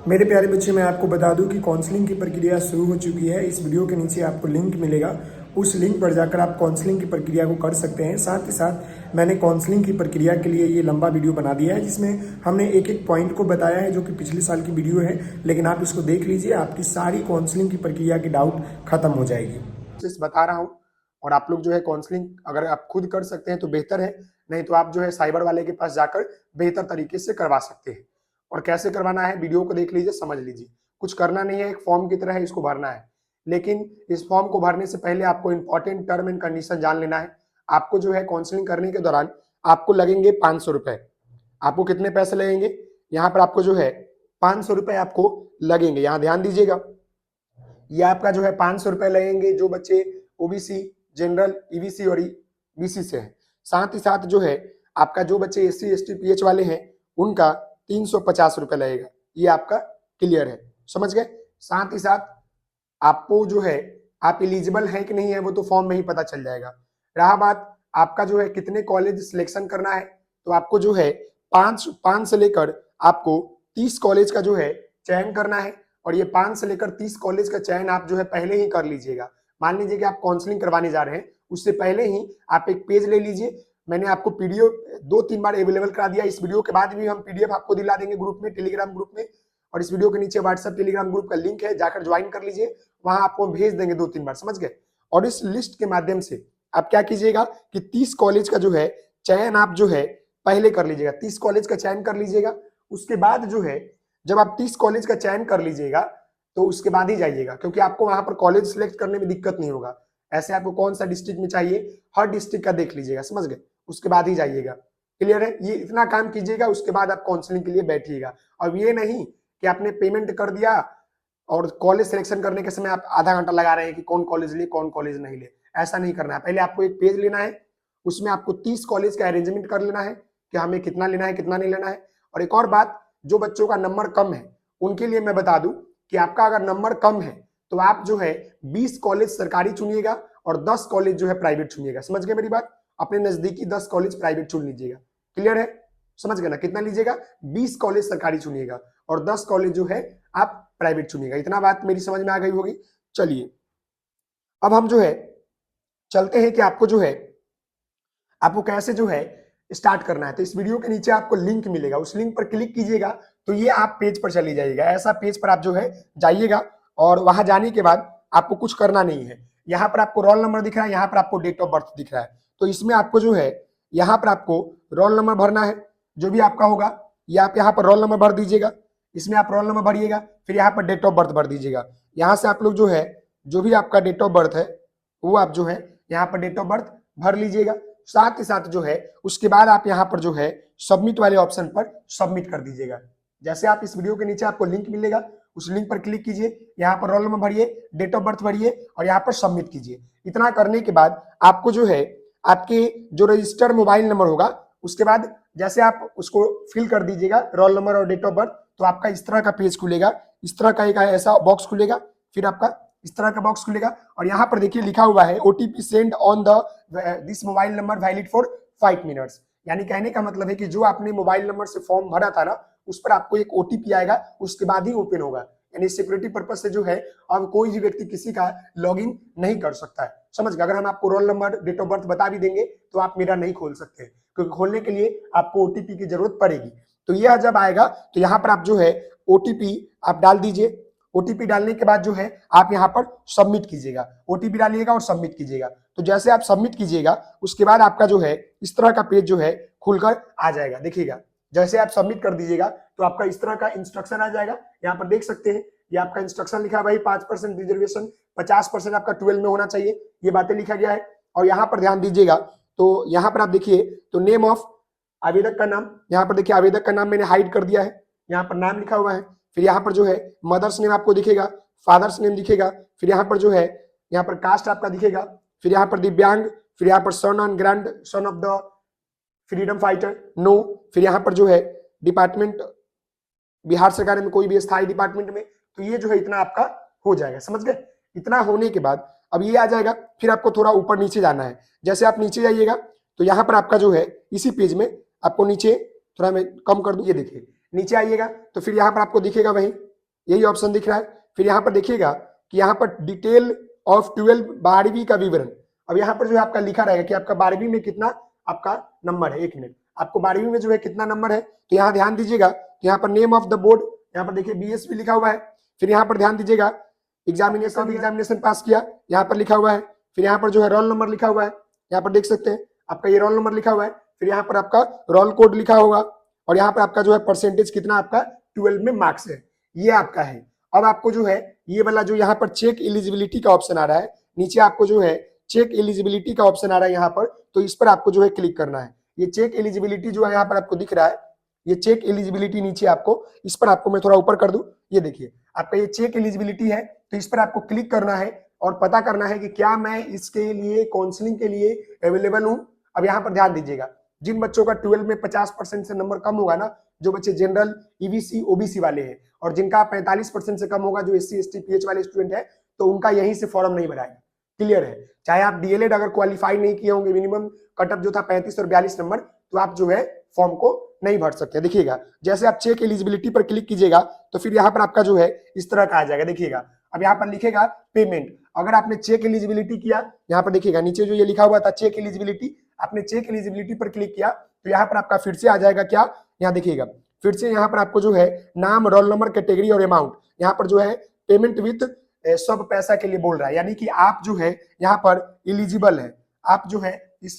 मेरे प्यारे बच्चे, मैं आपको बता दूं कि काउंसलिंग की प्रक्रिया शुरू हो चुकी है। इस वीडियो के नीचे आपको लिंक मिलेगा, उस लिंक पर जाकर आप काउंसलिंग की प्रक्रिया को कर सकते हैं। साथ ही साथ मैंने काउंसलिंग की प्रक्रिया के लिए ये लंबा वीडियो बना दिया है, जिसमें हमने एक एक पॉइंट को बताया है, जो कि पिछले साल की वीडियो है। लेकिन आप इसको देख लीजिए, आपकी सारी काउंसलिंग की प्रक्रिया की डाउट खत्म हो जाएगी। बता रहा हूँ, और आप लोग जो है काउंसलिंग अगर आप खुद कर सकते हैं तो बेहतर है, नहीं तो आप जो है साइबर वाले के पास जाकर बेहतर तरीके से करवा सकते हैं। और कैसे करवाना है वीडियो को देख लीजिए, समझ लीजिए। कुछ करना नहीं है, एक फॉर्म की तरह है, इसको भरना है। लेकिन इस फॉर्म को भरने से पहले आपको इंपॉर्टेंट टर्म एंड कंडीशन जान लेना है। आपको जो है काउंसलिंग करने के दौरान आपको लगेंगे 500 रुपए। आपको कितने पैसे लगेंगे? यहाँ पर आपको जो है 500 रुपए आपको लगेंगे। यहाँ ध्यान दीजिएगा, ये आपका जो है 500 रुपए लगेंगे जो बच्चे ओबीसी, जनरल, ईबीसी और बीसी से हैं। साथ ही साथ जो है आपका जो बच्चे एससी, एसटी, पीएच वाले हैं, उनका 350 रुपए लगेगा। ये आपका क्लियर है, समझ गए? साथ ही साथ आपको जो है आप एलिजिबल है कि नहीं है वो तो फॉर्म में ही पता चल जाएगा। रहा बात आपका जो है कितने कॉलेज सिलेक्शन करना है, तो आपको जो है पांच से लेकर आपको 30 कॉलेज का जो है चयन करना है। और ये 5 से लेकर 30 कॉलेज का चयन आप जो है पहले ही कर लीजिएगा। मान लीजिए कि आप काउंसलिंग करवाने जा रहे हैं, उससे पहले ही आप एक पेज ले लीजिए। मैंने आपको पीडीएफ 2-3 बार अवेलेबल करा दिया। इस वीडियो के बाद भी हम पीडीएफ आपको दिला देंगे ग्रुप में, टेलीग्राम ग्रुप में। और इस वीडियो के नीचे व्हाट्सएप टेलीग्राम ग्रुप का लिंक है, जाकर ज्वाइन कर लीजिए। वहां आपको भेज देंगे 2-3 बार, समझ गए? और इस लिस्ट के माध्यम से आप क्या कीजिएगा कि 30 कॉलेज का जो है चयन आप जो है पहले कर लीजिएगा। 30 कॉलेज का चयन कर लीजिएगा। उसके बाद जो है जब आप 30 कॉलेज का चयन कर लीजिएगा तो उसके बाद ही जाइएगा, क्योंकि आपको वहां पर कॉलेज सिलेक्ट करने में दिक्कत नहीं होगा। ऐसे आपको कौन सा डिस्ट्रिक्ट में चाहिए, हर डिस्ट्रिक्ट का देख लीजिएगा, समझ गए? उसके बाद ही जाइएगा। क्लियर है? ये इतना काम कीजिएगा, उसके बाद आप काउंसलिंग के लिए बैठिएगा। और ये नहीं कि आपने पेमेंट कर दिया और कॉलेज सिलेक्शन करने के समय आप आधा घंटा लगा रहे हैं कि कौन कॉलेज ले कौन कॉलेज नहीं ले। ऐसा नहीं करना है। पहले आपको एक पेज लेना है, उसमें आपको 30 कॉलेज का अरेंजमेंट कर लेना है कि हमें कितना लेना है कितना नहीं लेना है। और एक और बात, जो बच्चों का नंबर कम है उनके लिए मैं बता दूं कि आपका अगर नंबर कम है तो आप जो है 20 कॉलेज सरकारी चुनिएगा और 10 कॉलेज जो है प्राइवेट चुनिएगा। समझ गए मेरी बात? अपने नजदीकी 10 कॉलेज प्राइवेट चुन लीजिएगा। क्लियर है? समझ गए ना? कितना लीजिएगा? 20 कॉलेज सरकारी चुनिएगा और 10 कॉलेज जो है आप प्राइवेट चुनिएगा। इतना बात मेरी समझ में आ गई होगी। चलिए अब हम जो है चलते हैं कि आपको जो है आपको कैसे जो है स्टार्ट करना है। तो इस वीडियो के नीचे आपको लिंक मिलेगा, उस लिंक पर क्लिक कीजिएगा तो ये आप पेज पर चली जाइएगा। ऐसा पेज पर आप जो है जाइएगा और वहां जाने के बाद आपको कुछ करना नहीं है। यहाँ पर आपको रोल नंबर दिख रहा है, यहाँ पर आपको डेट ऑफ बर्थ दिख रहा है। तो इसमें आपको जो है यहाँ पर आपको रोल नंबर भरना है, जो भी आपका होगा। ये आप यहाँ पर रोल नंबर भर दीजिएगा, इसमें आप रोल नंबर भरिएगा, फिर यहाँ पर डेट ऑफ बर्थ भर दीजिएगा। यहाँ से आप लोग जो है जो भी आपका डेट ऑफ बर्थ है वो आप जो है यहाँ पर डेट ऑफ बर्थ भर लीजिएगा। साथ ही साथ जो है उसके बाद आप यहाँ पर जो है सबमिट वाले ऑप्शन पर सबमिट कर दीजिएगा। जैसे आप इस वीडियो के नीचे आपको लिंक मिलेगा, उस लिंक पर क्लिक कीजिए, यहाँ पर रोल नंबर भरिए, डेट ऑफ बर्थ भरिए और यहाँ पर सबमिट कीजिए। इतना करने के बाद आपको जो है आपके जो रजिस्टर्ड मोबाइल नंबर होगा, उसके बाद जैसे आप उसको फिल कर दीजिएगा रोल नंबर और डेट ऑफ बर्थ, तो आपका इस तरह का पेज खुलेगा, इस तरह का एक ऐसा बॉक्स खुलेगा। फिर आपका इस तरह का बॉक्स खुलेगा और यहाँ पर देखिए लिखा हुआ है OTP send on the this mobile number valid for 5 minutes. यानी कहने का मतलब है कि जो आपने मोबाइल नंबर से फॉर्म भरा था ना, उस पर आपको एक ओटीपी आएगा, उसके बाद ही ओपन होगा। यानी सिक्योरिटी पर्पज से जो है अब कोई भी व्यक्ति किसी का लॉगिन नहीं कर सकता है। समझ गए? अगर हम आपको roll number date of birth बता भी देंगे तो आप मेरा नहीं खोल सकते, क्योंकि खोलने के लिए आपको ओटीपी की जरूरत पड़ेगी। तो यह जब आएगा तो यहाँ पर आप जो है ओटीपी आप डाल दीजिए। ओटीपी डालने के बाद जो है आप यहाँ पर सबमिट कीजिएगा। ओटीपी डालिएगा और सबमिट कीजिएगा। तो जैसे आप सबमिट कीजिएगा उसके बाद आपका जो है इस तरह का पेज जो है खुलकर आ जाएगा। देखिएगा, जैसे आप सबमिट कर दीजिएगा तो आपका इस तरह का इंस्ट्रक्शन आ जाएगा। यहाँ पर देख सकते हैं ये आपका इंस्ट्रक्शन लिखा है भाई, 5% रिजर्वेशन, 50% आपका 12 में होना चाहिए, ये बातें लिखा गया है। और यहाँ पर ध्यान दीजिएगा तो यहाँ पर आप देखिए तो नेम ऑफ आवेदक का नाम, यहाँ पर देखिए आवेदक का नाम मैंने हाइड कर दिया है, यहाँ पर नाम लिखा हुआ है। फिर यहाँ पर जो है मदर्स नेम आपको दिखेगा, फादर्स नेम दिखेगा। फिर यहाँ पर जो है यहाँ पर कास्ट आपका दिखेगा। फिर यहाँ पर दिव्यांग, फिर यहाँ पर son and grandson of the freedom fighter, no. फिर यहाँ पर जो है डिपार्टमेंट बिहार सरकार में कोई भी स्थायी डिपार्टमेंट में। तो ये जो है इतना आपका हो जाएगा। समझ गए? इतना होने के बाद अब ये आ जाएगा। फिर आपको थोड़ा ऊपर नीचे जाना है। जैसे आप नीचे जाइएगा तो यहाँ पर आपका जो है इसी पेज में आपको नीचे थोड़ा मैं कम कर दूं, ये देखिए नीचे आइएगा तो फिर यहाँ पर आपको दिखेगा वही यही ऑप्शन दिख रहा है। फिर यहाँ पर देखिएगा कि यहाँ पर डिटेल ऑफ 12 12वीं का विवरण। अब यहाँ पर जो है आपका लिखा रहेगा कि आपका 12वीं में कितना आपका नंबर है। 1 मिनट, आपको 12वीं में जो है कितना नंबर है, तो यहाँ ध्यान दीजिएगा। तो यहाँ पर नेम ऑफ द बोर्ड, यहाँ पर देखिए बीएसपी लिखा हुआ है। फिर यहाँ पर ध्यान दीजिएगा एग्जामिनेशन पास किया, यहाँ पर लिखा हुआ है। फिर यहाँ पर जो है रोल नंबर लिखा हुआ है, यहाँ पर देख सकते हैं आपका ये रोल नंबर लिखा हुआ है। फिर यहाँ पर आपका रोल कोड लिखा होगा और यहाँ पर आपका जो है परसेंटेज कितना आपका 12 में मार्क्स है, ये आपका है। अब आपको जो है ये वाला जो यहाँ पर चेक एलिजिबिलिटी का ऑप्शन आ रहा है, नीचे आपको जो है चेक एलिजिबिलिटी का ऑप्शन आ रहा है यहाँ पर, तो इस पर आपको जो है क्लिक करना है। ये चेक एलिजिबिलिटी जो है यहाँ पर आपको दिख रहा है, ये चेक एलिजिबिलिटी नीचे आपको, इस पर आपको मैं थोड़ा ऊपर कर दूं, ये देखिए आपका ये चेक एलिजिबिलिटी है, तो इस पर आपको क्लिक करना है और पता करना है कि क्या मैं इसके लिए काउंसलिंग के लिए अवेलेबल हूं। अब यहाँ पर ध्यान दीजिएगा, जिन बच्चों का 12 में 50% से नंबर कम होगा ना, जो बच्चे जनरल, ईबीसी, ओबीसी वाले हैं, और जिनका 45% से कम होगा, जो एससी एसटी पीएच वाले स्टूडेंट है, तो उनका यहीं से फॉर्म नहीं भराएगा। क्लियर है? चाहे आप डीएलएड अगर क्वालिफाई नहीं किए होंगे, मिनिमम कटअप जो था 35 और 42 नंबर, तो आप जो है फॉर्म को नहीं भर सकते। देखिएगा जैसे आप चेक एलिजिबिलिटी पर क्लिक कीजिएगा तो फिर यहाँ पर आपका जो है इस तरह का आ जाएगा। देखिएगा अब यहाँ पर लिखेगा पेमेंट। अगर आपने चेक एलिजिबिलिटी किया, यहाँ पर देखिएगा नीचे जो ये लिखा हुआ था चेक एलिजिबिलिटी, आपने चेक एलिजिबिलिटी पर क्लिक किया तो यहाँ पर आपका फिर से आ जाएगा क्या, यहाँ देखिएगा फिर से यहाँ पर आपको जो है नाम, रोल नंबर, कैटेगरी और अमाउंट, यहाँ पर जो है पेमेंट विथ सब पैसा के लिए बोल रहा है, यानी कि आप जो है यहाँ पर एलिजिबल है, आप जो है इस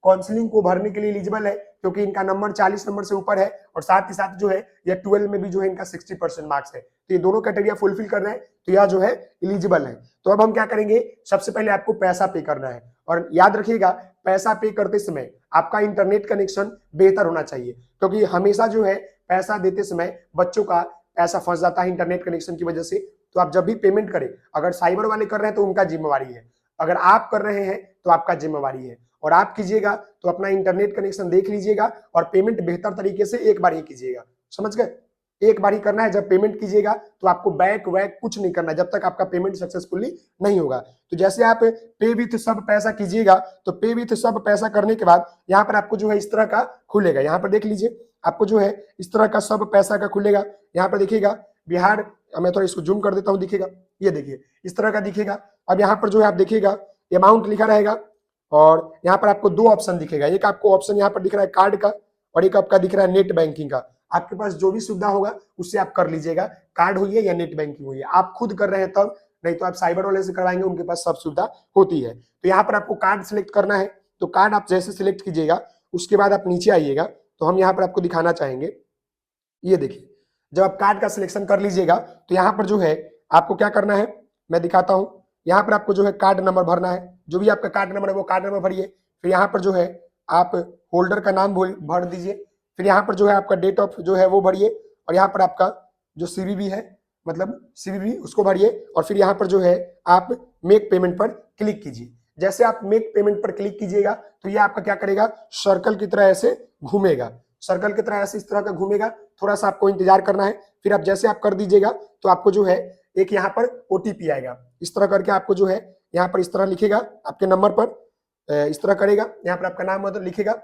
काउंसलिंग को भरने के लिए एलिजिबल है, क्योंकि इनका नंबर 40 नंबर से ऊपर है और साथ ही साथ जो है ये 12 में भी जो है इनका 60% मार्क्स है, तो ये दोनों कैटेगरी फुलफिल कर रहे हैं, तो यह जो है एलिजिबल है। तो अब हम क्या करेंगे, सबसे पहले आपको पैसा पे करना है, और याद रखिएगा पैसा पे करते समय आपका इंटरनेट कनेक्शन बेहतर होना चाहिए, क्योंकि हमेशा जो है पैसा देते समय बच्चों का पैसा फंस जाता है इंटरनेट कनेक्शन की वजह से। तो आप जब भी पेमेंट करें, अगर साइबर वाले कर रहे हैं तो उनका जिम्मेवारी है, अगर आप कर रहे हैं तो आपका जिम्मेवारी है, और आप कीजिएगा तो अपना इंटरनेट कनेक्शन देख लीजिएगा और पेमेंट बेहतर तरीके से एक बार ही कीजिएगा। समझ गए? एक बार ही करना है। जब पेमेंट कीजिएगा तो आपको बैक वैक कुछ नहीं करना है जब तक आपका पेमेंट सक्सेसफुली नहीं होगा। तो जैसे आप पे विथ सब पैसा कीजिएगा, तो पे विथ सब पैसा करने के बाद यहाँ पर आपको जो है इस तरह का खुलेगा, यहाँ पर देख लीजिए आपको जो है इस तरह का सब पैसा का खुलेगा। यहाँ पर देखिएगा बिहार, मैं थोड़ा इसको जूम कर देता हूँ, दिखेगा, ये देखिए इस तरह का दिखेगा। अब यहाँ पर जो है आप देखिएगा अमाउंट लिखा रहेगा और यहाँ पर आपको दो ऑप्शन दिखेगा, एक आपको ऑप्शन यहाँ पर दिख रहा है कार्ड का और एक आपका दिख रहा है नेट बैंकिंग का। आपके पास जो भी सुविधा होगा उससे आप कर लीजिएगा, कार्ड हुई है या नेट बैंकिंग हुई है, आप खुद कर रहे हैं तब, नहीं तो आप साइबर वाले से करवाएंगे, उनके पास सब सुविधा होती है। तो यहाँ पर आपको कार्ड सिलेक्ट करना है, तो कार्ड आप जैसे सिलेक्ट कीजिएगा उसके बाद आप नीचे आइएगा, तो हम यहाँ पर आपको दिखाना चाहेंगे, ये देखिए जब आप कार्ड का सिलेक्शन कर लीजिएगा तो यहाँ पर जो है आपको क्या करना है मैं दिखाता हूँ। यहाँ पर आपको जो है कार्ड नंबर भरना है, जो भी आपका कार्ड नंबर है वो कार्ड नंबर भरिए। फिर यहाँ पर जो है आप होल्डर का नाम भर दीजिए। फिर यहाँ पर जो है आपका डेट ऑफ जो है वो भरिए, और यहाँ पर आपका जो सीवीवी है मतलब सीवीवी उसको भरिए, और फिर यहाँ पर जो है आप मेक पेमेंट पर क्लिक कीजिए। जैसे आप मेक पेमेंट पर क्लिक कीजिएगा तो ये आपका क्या करेगा, सर्कल की तरह ऐसे घूमेगा, सर्कल की तरह ऐसे इस तरह का घूमेगा। थोड़ा सा आपको इंतजार करना है। फिर आप जैसे आप कर दीजिएगा तो आपको जो है एक यहाँ पर ओटीपी आएगा, इस तरह करके आपको जो है यहाँ पर इस तरह लिखेगा आपके नंबर पर, इस तरह करेगा, यहाँ पर आपका नाम मतलब लिखेगा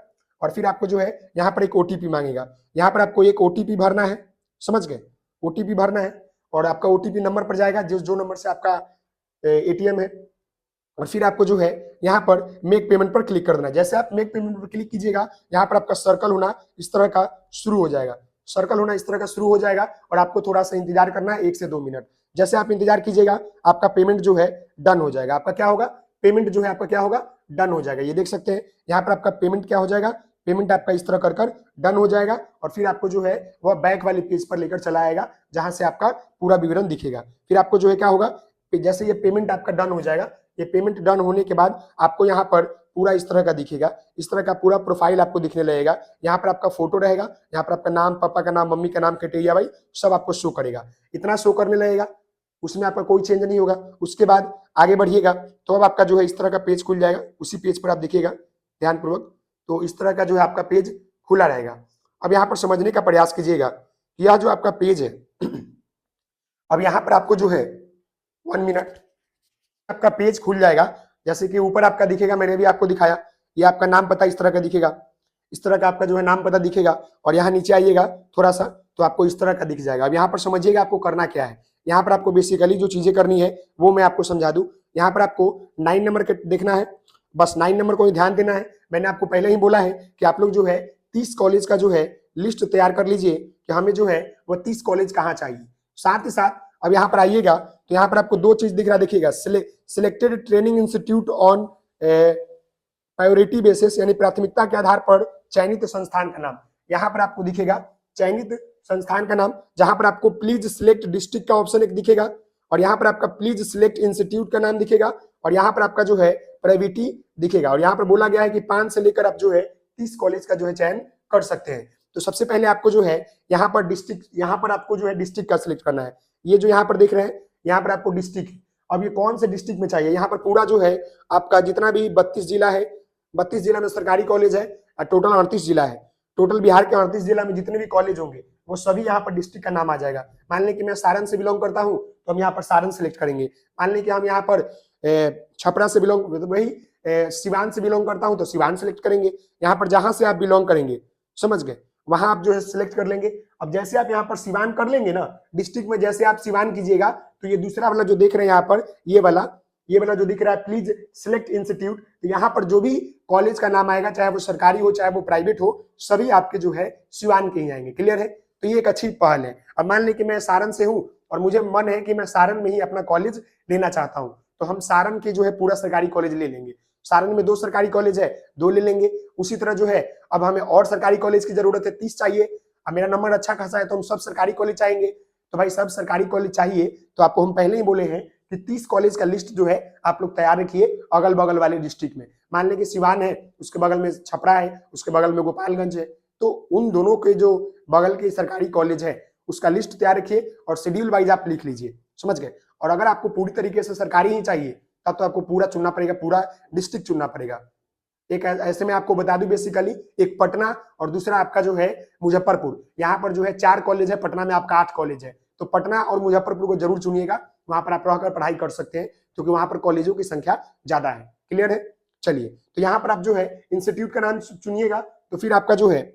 और फिर आपको जो है यहाँ पर एक ओटीपी मांगेगा। यहाँ पर आपको एक ओटीपी भरना है, समझ गए? ओटीपी भरना है और आपका ओटीपी नंबर पर जाएगा जो नंबर से आपका एटीएम है, और फिर आपको जो है यहाँ पर मेक पेमेंट पर क्लिक कर देना है। जैसे आप मेक पेमेंट पर क्लिक कीजिएगा यहाँ पर आपका सर्कल होना इस तरह का शुरू हो जाएगा, सर्कल होना इस तरह का शुरू हो जाएगा, और आपको थोड़ा सा इंतजार करना है 1 से 2 मिनट। जैसे आप इंतजार कीजिएगा आपका पेमेंट जो है डन हो जाएगा। आपका क्या होगा, पेमेंट जो है आपका क्या होगा, डन हो जाएगा। ये देख सकते हैं यहाँ पर आपका पेमेंट क्या हो जाएगा, पेमेंट आपका इस तरह कर डन हो जाएगा, और फिर आपको जो है वह बैंक वाले पेज पर लेकर चला आएगा जहां से आपका पूरा विवरण दिखेगा। फिर आपको जो है क्या होगा, जैसे ये पेमेंट आपका डन हो जाएगा, ये पेमेंट डन होने के बाद आपको यहाँ पर पूरा इस तरह का दिखेगा, इस तरह का पूरा प्रोफाइल आपको दिखने लगेगा। यहाँ पर आपका फोटो रहेगा, यहाँ पर आपका नाम, पापा का नाम, मम्मी का नाम, कैटेरिया भाई सब आपको शो करेगा, इतना शो करने लगेगा, उसमें आपका कोई चेंज नहीं होगा। उसके बाद आगे बढ़िएगा तो अब आपका जो है इस तरह का पेज खुल जाएगा, उसी पेज पर आप देखिएगा ध्यानपूर्वक, तो इस तरह का जो है आपका पेज खुला रहेगा। अब यहाँ पर समझने का प्रयास कीजिएगा कि यह जो आपका पेज है अब यहाँ पर आपको जो है 1 मिनट आपका पेज खुल जाएगा। जैसे कि ऊपर आपका दिखेगा, मैंने भी आपको दिखाया, ये आपका नाम पता इस तरह का दिखेगा, इस तरह का आपका जो है नाम पता दिखेगा, और यहाँ नीचे आइएगा थोड़ा सा तो आपको इस तरह का दिख जाएगा। अब यहाँ पर समझिएगा आपको करना क्या है। यहाँ पर आपको बेसिकली जो चीजें करनी है वो मैं आपको समझा दूं। यहाँ पर आपको 9 नंबर का देखना है, बस 9 नंबर को ही ध्यान देना है। मैंने आपको पहले ही बोला है कि आप लोग जो है 30 कॉलेज का जो है लिस्ट तैयार कर लीजिए कि हमें जो है वो 30 कॉलेज कहाँ चाहिए। साथ ही साथ अब यहाँ पर आइएगा तो यहाँ पर आपको दो चीज दिख रहा देखिएगा, selected training institute on priority basis, यानी प्राथमिकता के आधार पर चयनित संस्थान का नाम। यहाँ पर आपको दिखेगा चयनित संस्थान का नाम, जहां पर आपको प्लीज सिलेक्ट डिस्ट्रिक्ट का ऑप्शन एक दिखेगा, और यहाँ पर आपका प्लीज सिलेक्ट इंस्टीट्यूट का नाम दिखेगा, और यहाँ पर आपका जो है प्रायोरिटी दिखेगा। और यहाँ पर बोला गया है कि 5 से लेकर आप जो है 30 कॉलेज का जो है चयन कर सकते हैं। तो सबसे पहले आपको जो है यहाँ पर डिस्ट्रिक्ट, यहाँ पर आपको जो है डिस्ट्रिक्ट का सिलेक्ट करना है। ये जो यहाँ पर देख रहे हैं यहाँ पर आपको डिस्ट्रिक्ट, अब ये कौन से डिस्ट्रिक्ट में चाहिए। यहाँ पर पूरा जो है आपका जितना भी 32 जिला है, 32 जिला में सरकारी कॉलेज है, टोटल 38 जिला है। टोटल बिहार के 38 जिला में जितने भी कॉलेज होंगे वो सभी यहाँ पर डिस्ट्रिक्ट का नाम आ जाएगा। मान लें कि मैं सारण से बिलोंग करता हूँ तो हम यहाँ पर सारण सेलेक्ट करेंगे। मान लें कि हम यहाँ पर छपरा से बिलोंग, वही सिवान से बिलोंग करता हूँ तो सिवान सेलेक्ट करेंगे। यहाँ पर जहां से आप बिलोंग करेंगे, समझ गए, वहां आप जो है सिलेक्ट कर लेंगे। अब जैसे आप यहाँ पर सिवान कर लेंगे ना डिस्ट्रिक्ट में, जैसे आप सिवान कीजिएगा तो ये दूसरा वाला जो देख रहे हैं यहाँ पर ये वाला जो दिख रहा है प्लीज सिलेक्ट इंस्टीट्यूट, तो यहाँ पर जो भी कॉलेज का नाम आएगा, चाहे वो सरकारी हो चाहे वो प्राइवेट हो, सभी आपके जो है सिवान के ही आएंगे। क्लियर है? तो ये एक अच्छी पहल है। अब मान लें कि मैं सारण से हूँ और मुझे मन है कि मैं सारण में ही अपना कॉलेज लेना चाहता हूँ, तो हम सारण के जो है पूरा सरकारी कॉलेज ले लेंगे। सारण में 2 सरकारी कॉलेज है, 2 ले लेंगे। उसी तरह जो है अब हमें और सरकारी कॉलेज की जरूरत है, 30 चाहिए। अब मेरा नंबर अच्छा खासा है तो हम सब सरकारी कॉलेज चाहेंगे। तो भाई सब सरकारी कॉलेज चाहिए तो आपको हम पहले ही बोले हैं कि 30 कॉलेज का लिस्ट जो है आप लोग तैयार रखिए अगल बगल वाले डिस्ट्रिक्ट में। मान लें कि सिवान है, उसके बगल में छपरा है, उसके बगल में गोपालगंज है, तो उन दोनों के जो बगल के सरकारी कॉलेज है उसका लिस्ट तैयार रखिए और शेड्यूल वाइज आप लिख लीजिए। समझ गए? और अगर आपको पूरी तरीके से सरकारी ही चाहिए तब तो आपको पूरा चुनना पड़ेगा, पूरा डिस्ट्रिक्ट चुनना पड़ेगा। एक ऐसे में आपको बता दूं बेसिकली, एक पटना और दूसरा आपका जो है मुजफ्फरपुर। यहाँ पर जो है 4 कॉलेज है, पटना में आपका 8 कॉलेज है। तो पटना और मुजफ्फरपुर को जरूर चुनिएगा, वहां पर आप रहकर पढ़ाई कर सकते हैं क्योंकि वहां पर कॉलेजों की संख्या ज्यादा है। क्लियर है? चलिए, तो यहाँ पर आप जो है इंस्टीट्यूट का नाम चुनिएगा। तो फिर आपका जो है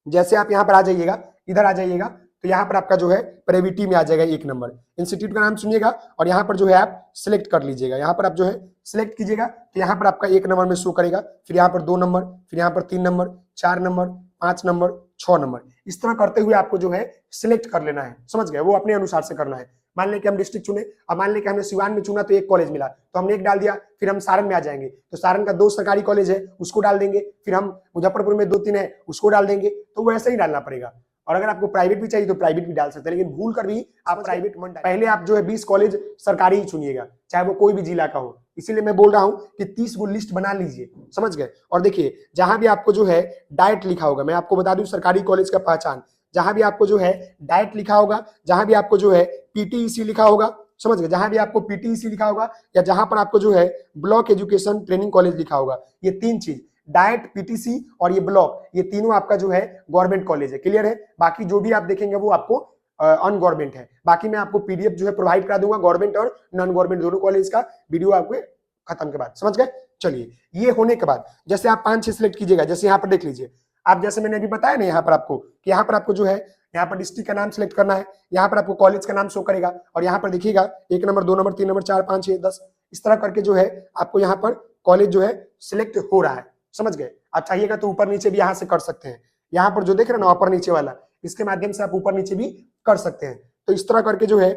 जैसे आप यहाँ पर आ जाइएगा, इधर आ जाइएगा, तो यहाँ पर आपका जो है प्रायोरिटी में आ जाएगा 1 नंबर। इंस्टीट्यूट का नाम सुनिएगा और यहाँ पर जो है आप सिलेक्ट कर लीजिएगा। यहाँ पर आप जो है सिलेक्ट कीजिएगा तो यहाँ पर आपका 1 नंबर में शो करेगा, फिर यहाँ पर 2 नंबर, फिर यहाँ पर 3 नंबर, 4 नंबर, 5 नंबर, 6 नंबर। इस तरह करते हुए आपको जो है सिलेक्ट कर लेना है। समझ गए? वो अपने अनुसार से करना है। मान लें कि हम डिस्ट्रिक्ट चुने, अब मान लें कि हमने सिवान में चुना तो 1 कॉलेज मिला तो हमने 1 डाल दिया। फिर हम सारण में आ जाएंगे तो सारण का 2 सरकारी कॉलेज है उसको डाल देंगे। फिर हम मुजफ्फरपुर में 2-3 है उसको डाल देंगे। तो वो ऐसे ही डालना पड़ेगा। और अगर आपको प्राइवेट भी चाहिए तो प्राइवेट भी डाल सकते हैं, लेकिन भूल कर भी आप प्राइवेट मत डालिए। पहले आप जो है 20 कॉलेज सरकारी ही चुनिएगा, चाहे वो कोई भी जिला का हो। इसीलिए मैं बोल रहा हूं कि 30 वो लिस्ट बना लीजिए। समझ गए? और देखिए जहां भी आपको जो है डाइट लिखा होगा, मैं आपको बता दूं सरकारी कॉलेज का पहचान, जहां भी आपको जो है डाइट लिखा होगा, जहां भी आपको जो है पीटीईसी लिखा होगा, समझ गए, जहां भी आपको पीटीईसी लिखा होगा या जहां पर आपको जो है ब्लॉक एजुकेशन ट्रेनिंग कॉलेज लिखा होगा, ये 3 चीज डाइट, पीटीसी और ये ब्लॉक, ये तीनों आपका जो है गवर्नमेंट कॉलेज है। क्लियर है? बाकी जो भी आप देखेंगे वो आपको अनगवर्नमेंट है। बाकी मैं आपको पीडीएफ जो है प्रोवाइड करा दूंगा गवर्नमेंट और नॉन गवर्नमेंट दोनों कॉलेज का वीडियो आपको खत्म के बाद। समझ गए? चलिए, ये होने के बाद जैसे आप 5-6 सिलेक्ट कीजिएगा, जैसे यहाँ पर देख लीजिए आप, जैसे मैंने अभी बताया ना यहाँ पर आपको कि यहाँ पर आपको जो है यहाँ पर डिस्ट्रिक्ट का नाम सिलेक्ट करना है, यहाँ पर आपको कॉलेज का नाम शो करेगा और यहाँ पर देखिएगा 1 नंबर, 2 नंबर, 3 नंबर, 4, 5, 6, 10 इस तरह करके जो है आपको यहाँ पर कॉलेज जो है सिलेक्ट हो रहा है। समझ गए? आप चाहिएगा तो ऊपर नीचे भी यहाँ से कर सकते हैं। यहाँ पर जो देख रहे हैं ना ऊपर नीचे वाला, इसके माध्यम से आप ऊपर नीचे भी कर सकते हैं। तो इस तरह करके जो है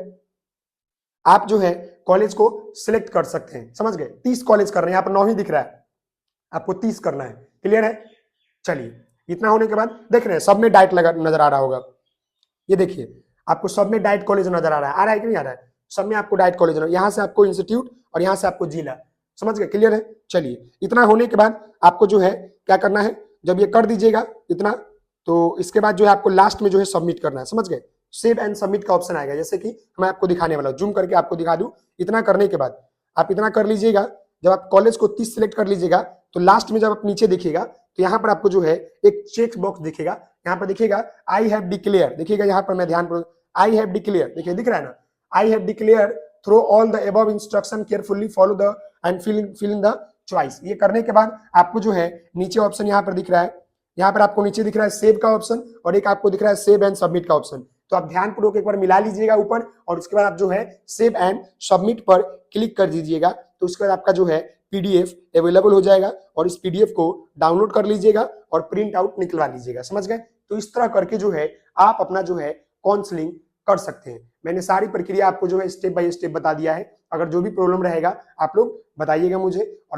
आप जो है कॉलेज को सिलेक्ट कर सकते हैं। समझ गए? 30 कॉलेज कर रहे हैं, यहाँ पर 9 ही दिख रहा है, आपको 30 करना है। क्लियर है? चलिए, इतना होने के बाद देख रहे हैं सब में डाइट लगा नजर आ रहा होगा। ये देखिए आपको सब में डाइट कॉलेज नजर आ रहा है कि नहीं आ रहा है? सब में आपको डाइट कॉलेज, यहाँ से आपको इंस्टीट्यूट और यहाँ से आपको जिला। समझ गए? क्लियर है? चलिए, इतना होने के बाद आपको जो है क्या करना है, जब ये कर दीजिएगा इतना, तो इसके बाद जो है आपको लास्ट में जो है सबमिट करना है। समझ गए? सेव एंड सबमिट का ऑप्शन आएगा, जैसे कि मैं आपको दिखाने वाला हूं, जूम करके आपको दिखा दूं। इतना करने के बाद आप इतना कर लीजिएगा, जब आप कॉलेज को 30 सिलेक्ट कर लीजिएगा तो लास्ट में जब आप नीचे देखिएगा तो यहाँ पर आपको जो है एक चेक बॉक्स दिखेगा। यहाँ पर देखिएगा आई हैव डिक्लेयर, देखिएगा यहाँ पर मैं ध्यान, आई हैव डिक्लेयर, देखिए दिख रहा है ना, I have declare through all the above instruction carefully follow the and fill in the choice. ये करने के बाद आपको जो है नीचे ऑप्शन यहाँ पर दिख रहा है, यहाँ पर आपको नीचे दिख रहा है सेव का ऑप्शन और एक आपको दिख रहा है सेव एंड सबमिट का ऑप्शन। तो आप ध्यानपूर्वक एक बार मिला लीजिएगा ऊपर और उसके बाद आप जो है सेव एंड सबमिट पर क्लिक कर दीजिएगा। तो उसके बाद आपका जो है पीडीएफ अवेलेबल हो जाएगा और इस पीडीएफ को डाउनलोड कर लीजिएगा और प्रिंट आउट निकलवा लीजिएगा। समझ गए? तो इस तरह करके जो है आप अपना जो है काउंसलिंग कर सकते हैं। मैंने सारी प्रक्रिया आपको जो है स्टेप बाय स्टेप बता दिया है। अगर जो भी प्रॉब्लम रहेगा आप लोग बताइएगा मुझे और